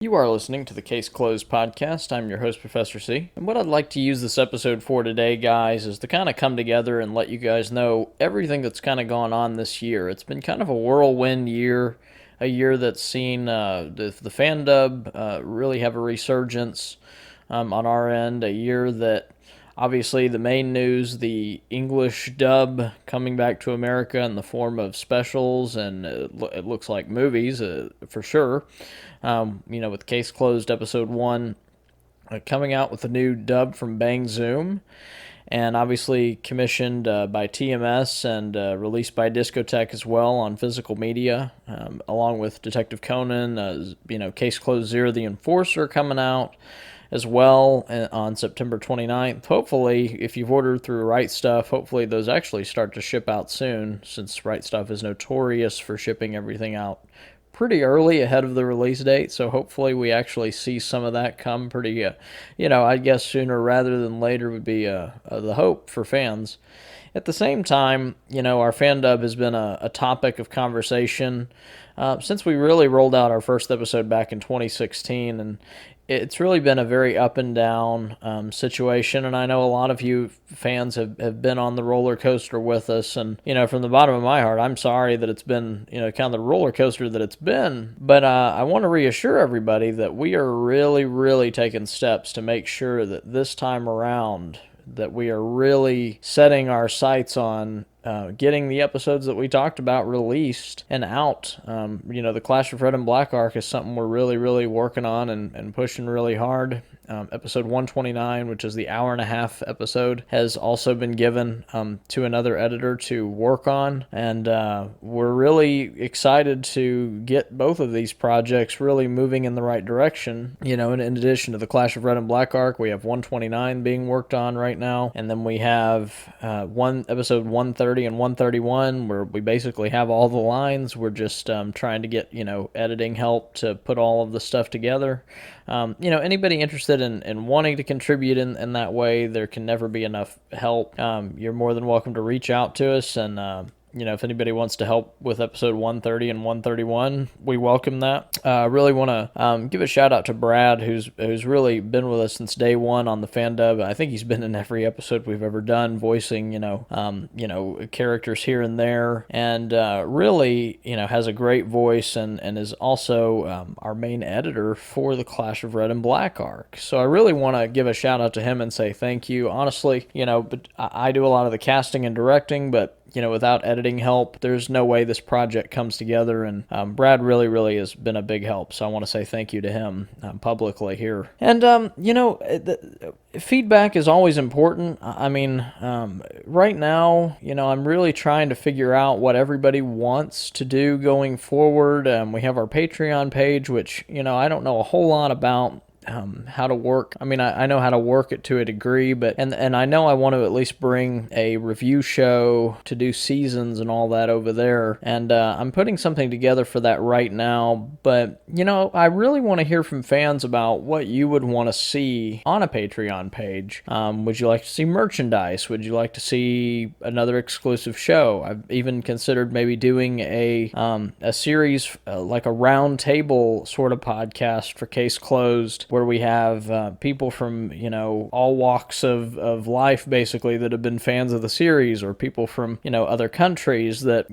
You are listening to the Case Closed podcast. I'm your host, Professor C. And what I'd like to use this episode for today, guys, is to kind of come together and let you guys know everything that's kind of gone on this year. It's been kind of a whirlwind year, a year that's seen the Fandub really have a resurgence on our end, a year that obviously the main news, the English dub coming back to America in the form of specials and it looks like movies for sure. With Case Closed Episode 1 coming out with a new dub from Bang Zoom, and obviously commissioned by TMS and released by Discotech as well on physical media, along with Detective Conan, Case Closed Zero the Enforcer coming out as well on September 29th. Hopefully, if you've ordered through Right Stuff, hopefully those actually start to ship out soon, since Right Stuff is notorious for shipping everything out pretty early ahead of the release date, so hopefully we actually see some of that come pretty, I guess sooner rather than later would be the hope for fans. At the same time, our Fandub has been a topic of conversation since we really rolled out our first episode back in 2016, and it's really been a very up and down situation, and I know a lot of you fans have been on the roller coaster with us, and, from the bottom of my heart, I'm sorry that it's been, kind of the roller coaster that it's been, but I want to reassure everybody that we are really, really taking steps to make sure that this time around that we are really setting our sights on getting the episodes that we talked about released and out. The Clash of Red and Black arc is something we're really, really working on and pushing really hard. Episode 129, which is the hour-and-a-half episode, has also been given to another editor to work on, and we're really excited to get both of these projects really moving in the right direction. In addition to the Clash of Red and Black arc, we have 129 being worked on right now, and then we have episode 130 and 131, where we basically have all the lines. We're just trying to get, editing help to put all of the stuff together. Anybody interested in wanting to contribute in that way, there can never be enough help. You're more than welcome to reach out to us, and if anybody wants to help with episode 130 and 131, we welcome that. I really want to give a shout out to Brad, who's really been with us since day one on the Fandub. I think he's been in every episode we've ever done, voicing characters here and there, and really has a great voice and is also our main editor for the Clash of Red and Black arc. So I really want to give a shout out to him and say thank you. Honestly, but I do a lot of the casting and directing, but without editing help, there's no way this project comes together, and Brad really, really has been a big help, so I want to say thank you to him publicly here. And, feedback is always important. I mean, right now, I'm really trying to figure out what everybody wants to do going forward. We have our Patreon page, which, I don't know a whole lot about how to work. I mean, I know how to work it to a degree, but and I know I want to at least bring a review show to do seasons and all that over there, and I'm putting something together for that right now, but I really want to hear from fans about what you would want to see on a Patreon page. Would you like to see merchandise? Would you like to see another exclusive show? I've even considered maybe doing a series like a round table sort of podcast for Case Closed, where we have people from, all walks of life, basically, that have been fans of the series, or people from, other countries that,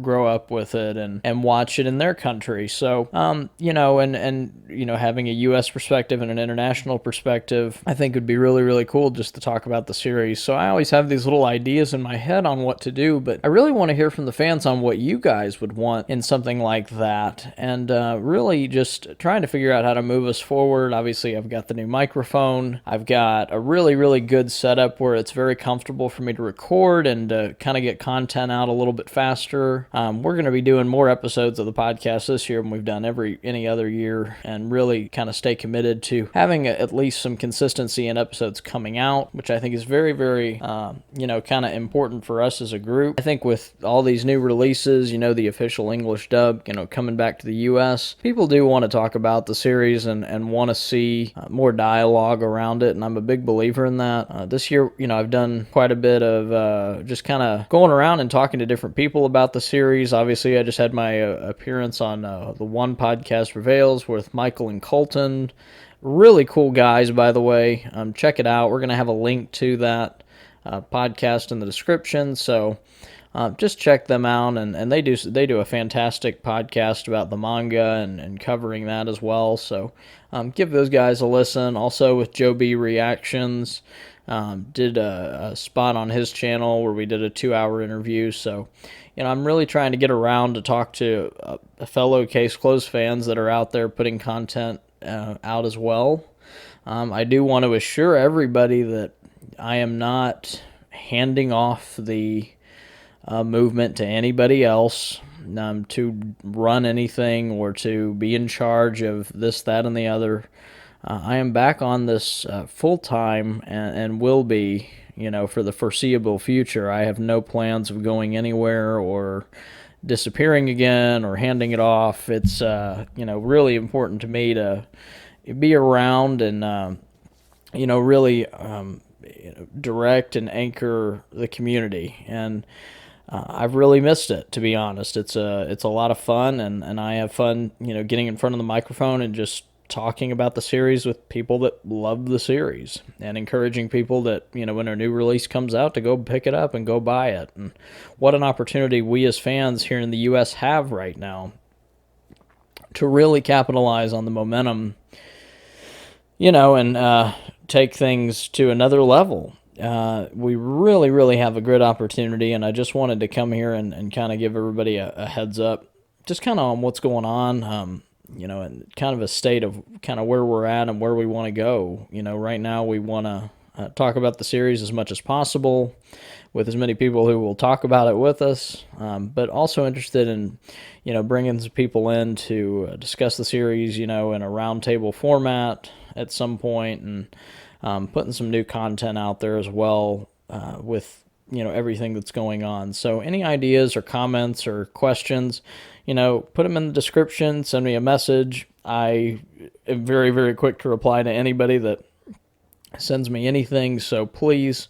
grow up with it and watch it in their country. So, having a U.S. perspective and an international perspective, I think would be really, really cool just to talk about the series. So I always have these little ideas in my head on what to do, but I really want to hear from the fans on what you guys would want in something like that, and really just trying to figure out how to move us forward. Obviously, I've got the new microphone. I've got a really, really good setup where it's very comfortable for me to record and to kind of get content out a little bit faster. We're going to be doing more episodes of the podcast this year than we've done any other year, and really kind of stay committed to having at least some consistency in episodes coming out, which I think is very, very, kind of important for us as a group. I think with all these new releases, the official English dub, coming back to the U.S., people do want to talk about the series and and want to see more dialogue around it, and I'm a big believer in that. This year, I've done quite a bit of just kind of going around and talking to different people about the series. Obviously, I just had my appearance on the One Podcast Prevails with Michael and Colton. Really cool guys, by the way. Check it out. We're going to have a link to that podcast in the description, so just check them out, and they do a fantastic podcast about the manga and covering that as well, so give those guys a listen. Also with Joe B Reactions, did a spot on his channel where we did a 2-hour interview, so I'm really trying to get around to talk to fellow Case Closed fans that are out there putting content out as well. I do want to assure everybody that I am not handing off the movement to anybody else to run anything or to be in charge of this, that, and the other. I am back on this full-time and will be, for the foreseeable future. I have no plans of going anywhere or disappearing again or handing it off. It's, really important to me to be around and, really direct and anchor the community. And I've really missed it, to be honest. It's a lot of fun, and I have fun, getting in front of the microphone and just talking about the series with people that love the series and encouraging people that, when a new release comes out, to go pick it up and go buy it. And what an opportunity we as fans here in the U.S. have right now to really capitalize on the momentum, and take things to another level. We really, really have a great opportunity, and I just wanted to come here and kind of give everybody a heads up, just kind of on what's going on, and kind of a state of kind of where we're at and where we want to go. Right now we want to talk about the series as much as possible with as many people who will talk about it with us, but also interested in, bringing some people in to discuss the series, in a roundtable format at some point, and putting some new content out there as well with, everything that's going on. So any ideas or comments or questions, put them in the description, send me a message. I am very, very quick to reply to anybody that sends me anything, so please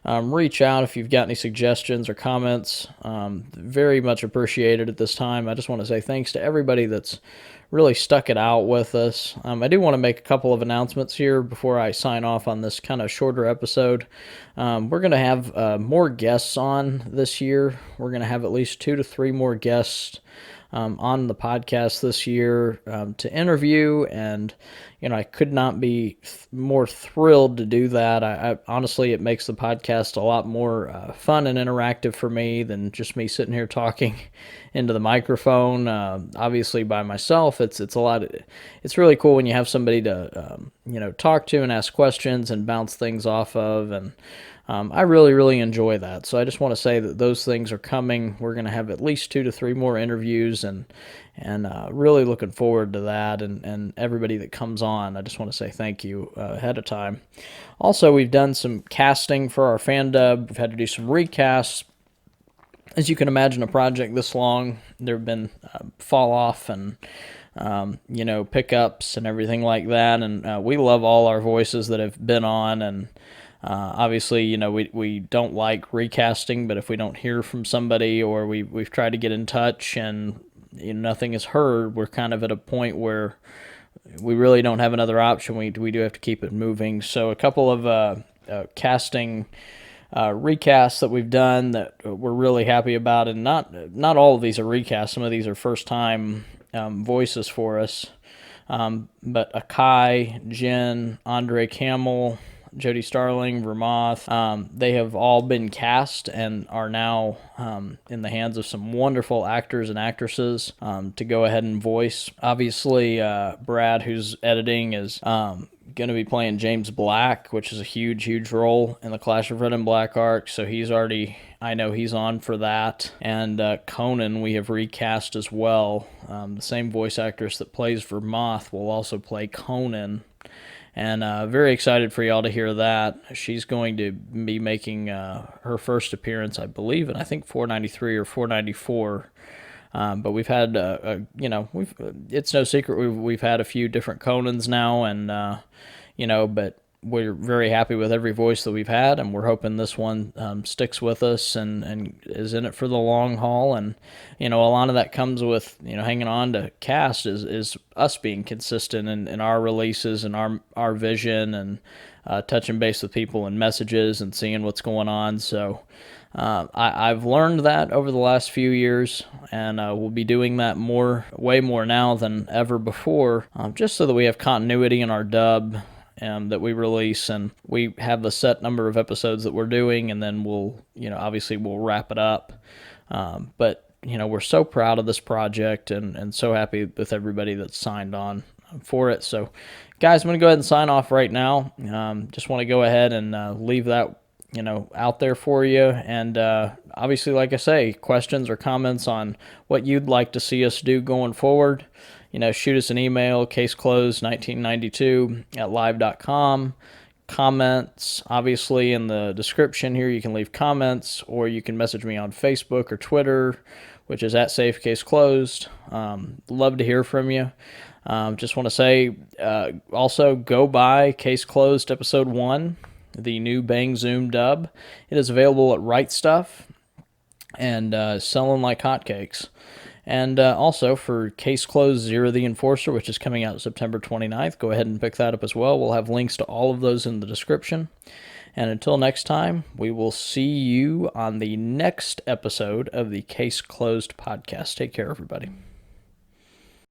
reach out if you've got any suggestions or comments. Very much appreciated at this time. I just want to say thanks to everybody that's really stuck it out with us. I do want to make a couple of announcements here before I sign off on this kind of shorter episode. We're going to have more guests on this year. We're going to have at least 2 to 3 more guests on the podcast this year to interview, and I could not be more thrilled to do that. I honestly, it makes the podcast a lot more fun and interactive for me than just me sitting here talking into the microphone. Obviously, by myself, it's a lot. It's really cool when you have somebody to talk to and ask questions and bounce things off of, and I really, really enjoy that. So I just want to say that those things are coming. We're going to have at least 2 to 3 more interviews, and really looking forward to that. And everybody that comes on, I just want to say thank you ahead of time. Also, we've done some casting for our Fandub. We've had to do some recasts. As you can imagine, a project this long, there have been fall off and pickups and everything like that. And we love all our voices that have been on, and obviously, we don't like recasting, but if we don't hear from somebody or we've tried to get in touch and nothing is heard, we're kind of at a point where we really don't have another option. We do have to keep it moving. So a couple of casting recasts that we've done that we're really happy about, and not all of these are recasts. Some of these are first-time voices for us. But Akai, Jen, Andre Camel, Jody Starling, Vermoth, they have all been cast and are now in the hands of some wonderful actors and actresses to go ahead and voice. Obviously, Brad, who's editing, is going to be playing James Black, which is a huge, huge role in the Clash of Red and Black arc, so I know he's on for that. And Conan, we have recast as well. The same voice actress that plays Vermoth will also play Conan. And very excited for y'all to hear that. She's going to be making her first appearance, I believe, and I think 493 or 494 But we've had, it's no secret we've had a few different Conans now, and but we're very happy with every voice that we've had, and we're hoping this one sticks with us and is in it for the long haul. And a lot of that comes with hanging on to cast is us being consistent in our releases and our vision, and touching base with people and messages and seeing what's going on. So I've learned that over the last few years, and we'll be doing that way more now than ever before, just so that we have continuity in our dub that we release, and we have the set number of episodes that we're doing, and then obviously we'll wrap it up. But we're so proud of this project, and so happy with everybody that's signed on for it. So, guys, I'm going to go ahead and sign off right now. Just want to go ahead and leave that out there for you. And obviously, like I say, questions or comments on what you'd like to see us do going forward, shoot us an email, caseclosed1992@live.com. Comments, obviously, in the description here, you can leave comments, or you can message me on Facebook or Twitter, which is @SafeCaseClosed. Love to hear from you. Just want to say, also go buy Case Closed Episode 1, the new Bang Zoom dub. It is available at Right Stuff and selling like hotcakes. And also for Case Closed Zero the Enforcer, which is coming out September 29th, go ahead and pick that up as well. We'll have links to all of those in the description. And until next time, we will see you on the next episode of the Case Closed podcast. Take care, everybody.